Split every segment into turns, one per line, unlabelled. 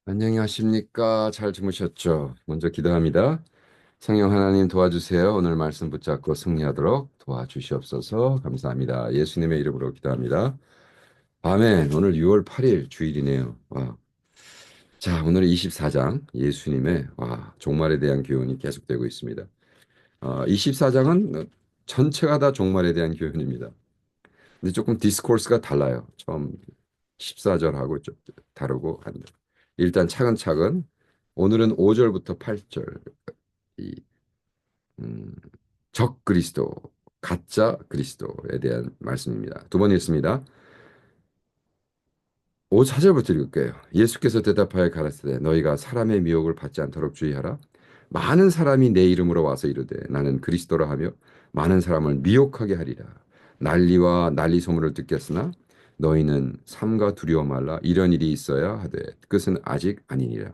안녕하십니까? 잘 주무셨죠? 먼저 기도합니다. 성령 하나님 도와주세요. 오늘 말씀 붙잡고 승리하도록 도와주시옵소서. 감사합니다. 예수님의 이름으로 기도합니다. 아멘. 오늘 6월 8일 주일이네요. 와. 자, 오늘 24장 예수님의 종말에 대한 교훈이 계속되고 있습니다. 24장은 전체가 다 종말에 대한 교훈입니다. 근데 조금 디스코스가 달라요. 처음 14절하고 좀 다르고 한데. 일단 차근차근 오늘은 5절부터 8절 이 음, 적 그리스도, 가짜 그리스도에 대한 말씀입니다. 두 번 읽습니다. 5사절부터 읽을게요. 예수께서 대답하여 가라사대 너희가 사람의 미혹을 받지 않도록 주의하라. 많은 사람이 내 이름으로 와서 이르되 나는 그리스도라 하며 많은 사람을 미혹하게 하리라. 난리와 난리 소문을 듣겠으나 너희는 삼가 두려워 말라. 이런 일이 있어야 하되 끝은 아직 아니니라.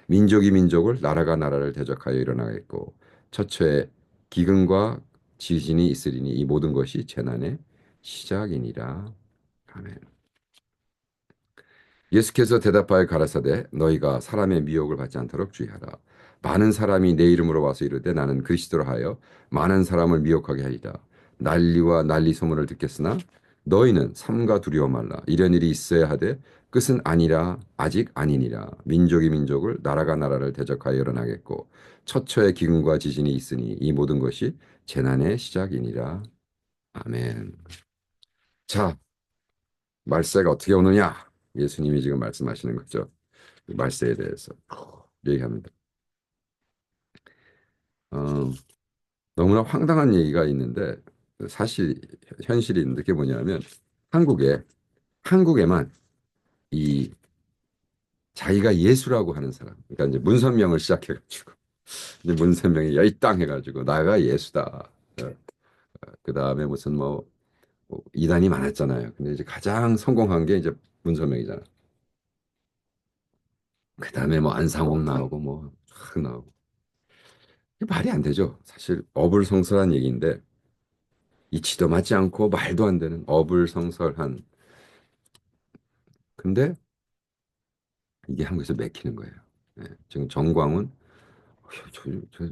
민족이 민족을 나라가 나라를 대적하여 일어나겠고 처처에 기근과 지진이 있으리니 이 모든 것이 재난의 시작이니라. 아멘. 예수께서 대답하여 가라사대 너희가 사람의 미혹을 받지 않도록 주의하라. 많은 사람이 내 이름으로 와서 이르되 나는 그리스도라 하여 많은 사람을 미혹하게 하리라. 난리와 난리 소문을 듣겠으나 너희는 삼가 두려워 말라. 이런 일이 있어야 하되 끝은 아니라 아직 아니니라. 민족이 민족을 나라가 나라를 대적하여 일어나겠고 처처의 기근과 지진이 있으니 이 모든 것이 재난의 시작이니라. 아멘. 자, 말세가 어떻게 오느냐? 예수님이 지금 말씀하시는 거죠. 말세에 대해서 얘기합니다. 어, 너무나 황당한 얘기가 있는데 사실 현실이 있는데 그게 뭐냐면 한국에 한국에만 이 자기가 예수라고 하는 사람, 그러니까 이제 문선명을 시작해가지고 이제 문선명이 야 이 땅 해가지고 나가 예수다. 그 다음에 무슨 뭐 이단이 많았잖아요. 근데 이제 가장 성공한 게 이제 문선명이잖아. 그 다음에 뭐 안상홍 나오고 뭐쫙 나오고 이게 말이 안 되죠. 사실 어불성설한 얘기인데 이치도 맞지 않고 말도 안 되는 어불성설한. 근데 이게 한국에서 맥히는 거예요. 예, 지금 정광훈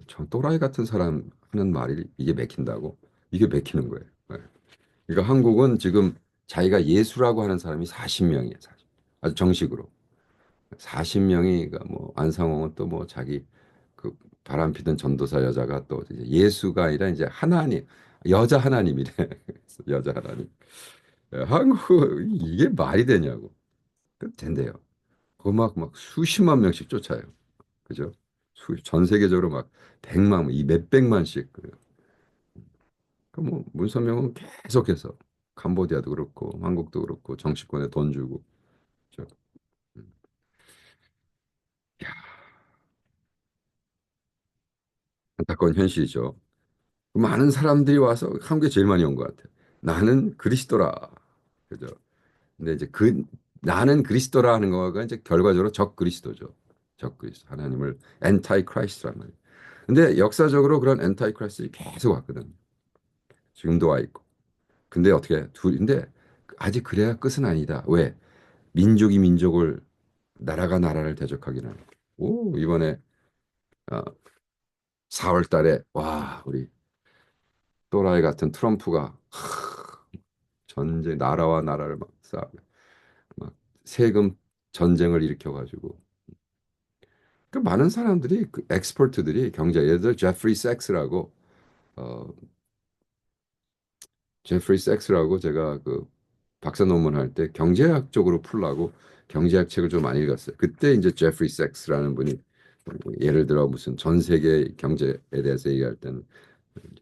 저 또라이 같은 사람 하는 말이 이게 맥힌다고 이게 맥히는 거예요. 예. 그러니까 한국은 지금 자기가 예수라고 하는 사람이 40명이에요. 사실. 아주 정식으로 40명이 그러니까 뭐 안상홍은 또 뭐 자기 그 바람피던 전도사 여자가 또 이제 예수가 아니라 이제 하나님 여자 하나님이래. 여자 하나님. 예, 한국 이게 말이 되냐고. 그 된대요. 그거 막 수십만 명씩 쫓아요. 그죠? 전 세계적으로 막 백만, 이 몇백만씩. 그뭐 문선명은 계속해서 캄보디아도 그렇고 한국도 그렇고 정치권에 돈 주고. 그죠? 음. 야, 안타까운 현실이죠. 많은 사람들이 와서 한국에 제일 많이 온 것 같아요. 나는 그리스도라. 그죠? 근데 이제 그 나는 그리스도라 하는 거가 이제 결과적으로 적 그리스도죠. 적 그리스도. 하나님을 엔타이 크라이스트란 말이에요. 근데 역사적으로 그런 엔타이 크라이스트 계속 왔거든. 지금도 와 있고. 근데 어떻게 둘인데 아직 그래야 끝은 아니다. 왜? 민족이 민족을 나라가 나라를 대적하기는 하고. 오, 이번에 4월 달에 와, 우리 또라이 같은 트럼프가 전쟁 나라와 나라를 막 싸우고 막 세금 전쟁을 일으켜 가지고 그 많은 사람들이 그 엑스퍼트들이 경제 예를 들어 어 제프리 섹스라고 제가 그 박사 논문 할 때 경제학 쪽으로 풀라고 경제학 책을 좀 많이 읽었어요. 그때 이제 제프리 섹스라는 분이 뭐 예를 들어 무슨 전 세계 경제에 대해서 얘기할 때는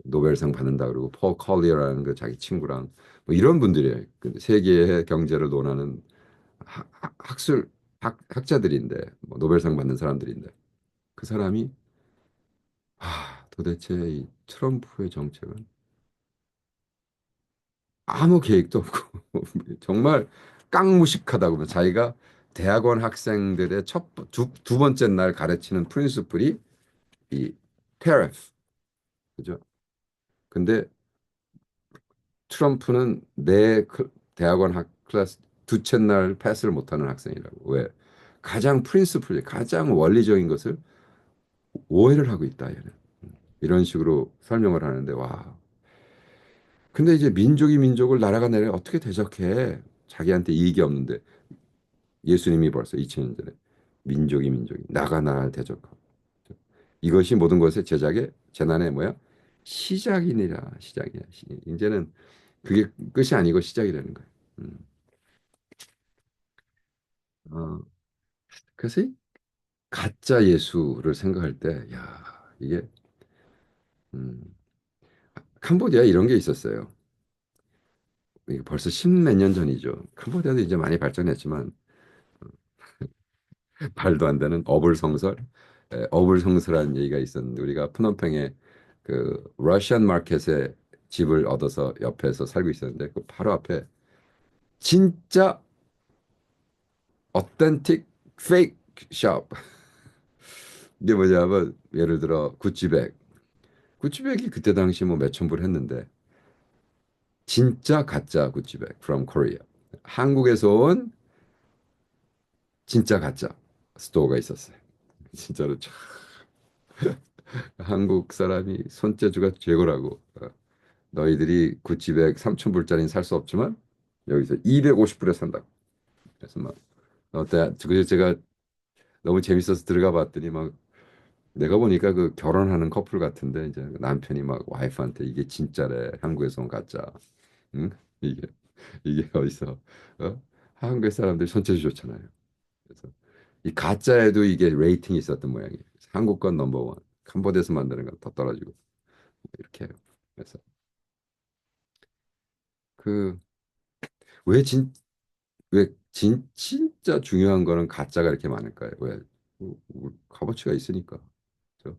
노벨상 받는다 그러고 폴 컬리어라는 그 자기 친구랑 뭐 이런 분들이에요. 그 세계의 경제를 논하는 학술 학자들인데 뭐 노벨상 받는 사람들인데 그 사람이 도대체 이 트럼프의 정책은 아무 계획도 없고 정말 깡무식하다고 자기가 대학원 학생들의 두 번째 날 가르치는 프린시플이 이 테러프 그죠? 근데 트럼프는 내 대학원 클래스 두째 날 패스를 못하는 학생이라고. 왜? 가장 프린스플, 가장 원리적인 것을 오해를 하고 있다. 얘는. 이런 식으로 설명을 하는데 와. 근데 이제 민족이 민족을 나라가 나라를 어떻게 대적해? 자기한테 이익이 없는데 예수님이 벌써 2000년 전에 민족이 민족이 나가 나라를 대적하고 이것이 모든 것의 제작의 재난의 뭐야? 시작이니라 시작이야. 이제는 그게 끝이 아니고 시작이라는 거야. 음. 어, 그래서 이 가짜 예수를 생각할 때, 야 이게 음, 캄보디아 이런 게 있었어요. 이게 벌써 십몇 년 전이죠. 캄보디아도 이제 많이 발전했지만 말도 안 되는 어불성설, 어불성설한 얘기가 있었는데 우리가 프놈펜에 그 러시안 마켓에 집을 얻어서 옆에서 살고 있었는데 그 바로 앞에 진짜 어텐틱 페이크 샵 이게 뭐냐면 예를 들어 구찌백 구찌백이 그때 당시 뭐 몇천 불 했는데 진짜 가짜 구찌백 from Korea 한국에서 온 진짜 가짜 스토어가 있었어요. 진짜로 참 한국 사람이 손재주가 최고라고. 너희들이 구찌백 3,000불짜리는 살 수 없지만 여기서 250불에 산다. 그래서 막 어때? 그래서 제가 너무 재밌어서 들어가 봤더니 막 내가 보니까 그 결혼하는 커플 같은데 이제 남편이 막 와이프한테 이게 진짜래 한국에서 온 가짜. 응? 이게 이게 어디서 한국 사람들이 손재주 좋잖아요. 그래서 이 가짜에도 이게 레이팅이 있었던 모양이에요. 한국 건 넘버원, 캄보디아에서 만드는 건 더 떨어지고 이렇게 해요. 그래서 그 왜 진짜 중요한 거는 가짜가 이렇게 많을까요? 왜? 값어치가 있으니까. 그죠?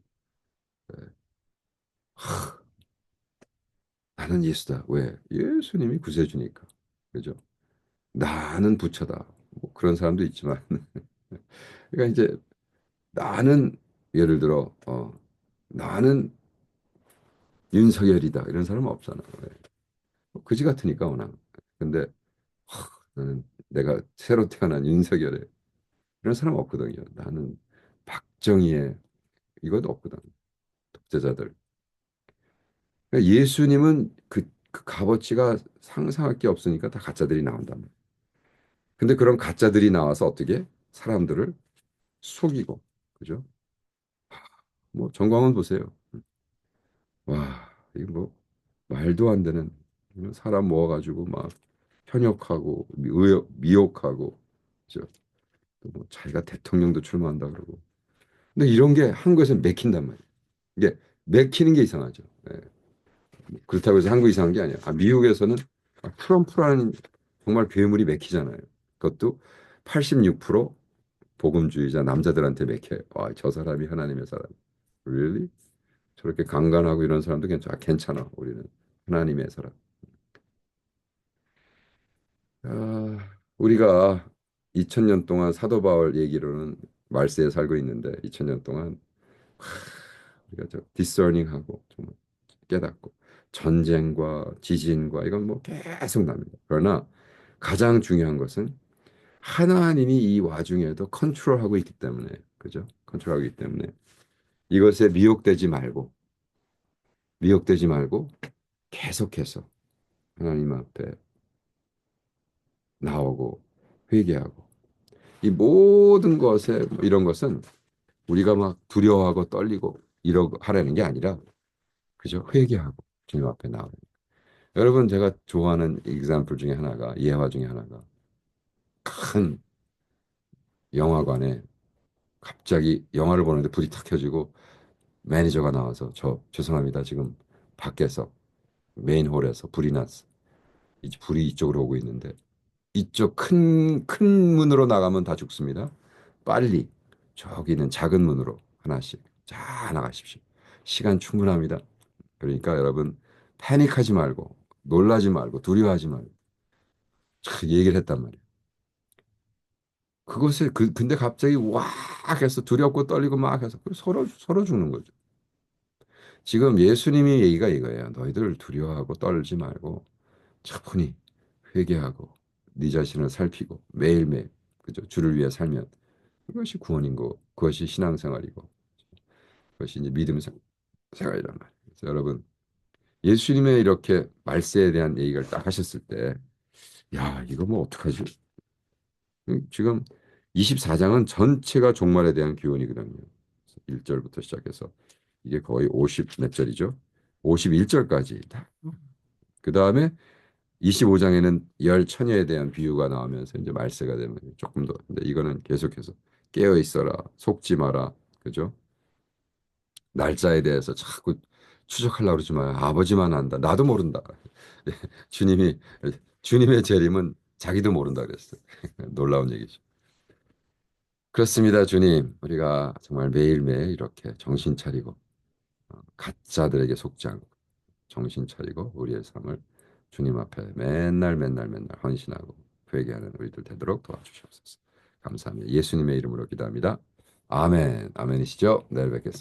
네. 나는 예수다. 왜? 예수님이 구세주니까. 그죠? 나는 부처다. 뭐 그런 사람도 있지만. 그러니까 이제 나는 예를 들어 나는 윤석열이다. 이런 사람은 없잖아. 왜? 뭐 그지 같으니까 워낙. 근데 나는 내가 새로 태어난 윤석열의 이런 사람 없거든요. 나는 박정희의 이것도 없거든. 독재자들. 그러니까 예수님은 그 값어치가 상상할 게 없으니까 다 가짜들이 나온단 말이에요. 근데 그런 가짜들이 나와서 어떻게 사람들을 속이고, 그죠? 뭐 정광훈 보세요. 와, 이거 뭐 말도 안 되는 사람 모아가지고 막 현역하고 미혹하고, 그죠? 또뭐 자기가 대통령도 출마한다 그러고. 근데 이런 게 한국에서는 맥힌단 말이에요. 이게 맥히는 게 이상하죠. 예. 그렇다고 해서 한국 이상한 게 아니야. 미국에서는 트럼프라는 정말 괴물이 맥히잖아요. 그것도 86% 복음주의자 남자들한테 맥혀요. 아, 저 사람이 하나님의 사람. Really? 저렇게 강간하고 이런 사람도 괜찮아. 괜찮아. 우리는 하나님의 사람. 우리가 2000년 동안 사도 바울 얘기로는 말세에 살고 있는데 2000년 동안 우리가 저 디서닝하고 정말 깨닫고 전쟁과 지진과 이건 뭐 계속 납니다. 그러나 가장 중요한 것은 하나님이 이 와중에도 컨트롤하고 있기 때문에 그죠? 컨트롤하고 있기 때문에 이것에 미혹되지 말고 계속해서 하나님 앞에 나오고 회개하고 이 모든 것에 뭐 이런 것은 우리가 막 두려워하고 떨리고 이러고 하라는 게 아니라 그죠? 회개하고 주님 앞에 나오는 여러분 제가 좋아하는 example 중에 하나가 예화 중에 하나가 큰 영화관에 갑자기 영화를 보는데 불이 탁 켜지고 매니저가 나와서 저 죄송합니다. 지금 밖에서 메인 홀에서 불이 났어. 이 불이 이쪽으로 오고 있는데 이쪽 큰 문으로 나가면 다 죽습니다. 빨리 저기 있는 작은 문으로 하나씩 자 나가십시오. 시간 충분합니다. 그러니까 여러분 패닉하지 말고 놀라지 말고 두려워하지 말고 얘기를 했단 말이에요. 그것을 근데 갑자기 와 해서 두렵고 떨리고 막 해서 서로 죽는 거죠. 지금 예수님이 얘기가 이거예요. 너희들 두려워하고 떨지 말고 차분히 회개하고 네 자신을 살피고 매일매일 그죠? 주를 위해 살면 그것이 구원인 거, 그것이 신앙생활이고, 그것이 이제 믿음 생활이란 말이에요. 그래서 여러분, 예수님의 이렇게 말세에 대한 얘기를 딱 하셨을 때, 야, 이거 뭐 어떡하지? 지금 24장은 전체가 종말에 대한 교훈이거든요. 1절부터 시작해서 이게 거의 50 몇 절이죠. 51절까지 다. 그 다음에 25장에는 열 처녀에 대한 비유가 나오면서 이제 말세가 되면 조금 더. 근데 이거는 계속해서 깨어 있어라, 속지 마라, 그죠? 날짜에 대해서 자꾸 추적하려고 그러지 마요. 아버지만 안다. 나도 모른다. 주님이 주님의 재림은 자기도 모른다 그랬어요. 놀라운 얘기죠. 그렇습니다, 주님. 우리가 정말 매일매일 이렇게 정신 차리고 가짜들에게 속지 않고 정신 차리고 우리의 삶을 주님 앞에 맨날 맨날 맨날 헌신하고 회개하는 우리들 되도록 도와주시옵소서. 감사합니다. 예수님의 이름으로 기도합니다. 아멘. 아멘이시죠? 내일 뵙겠습니다.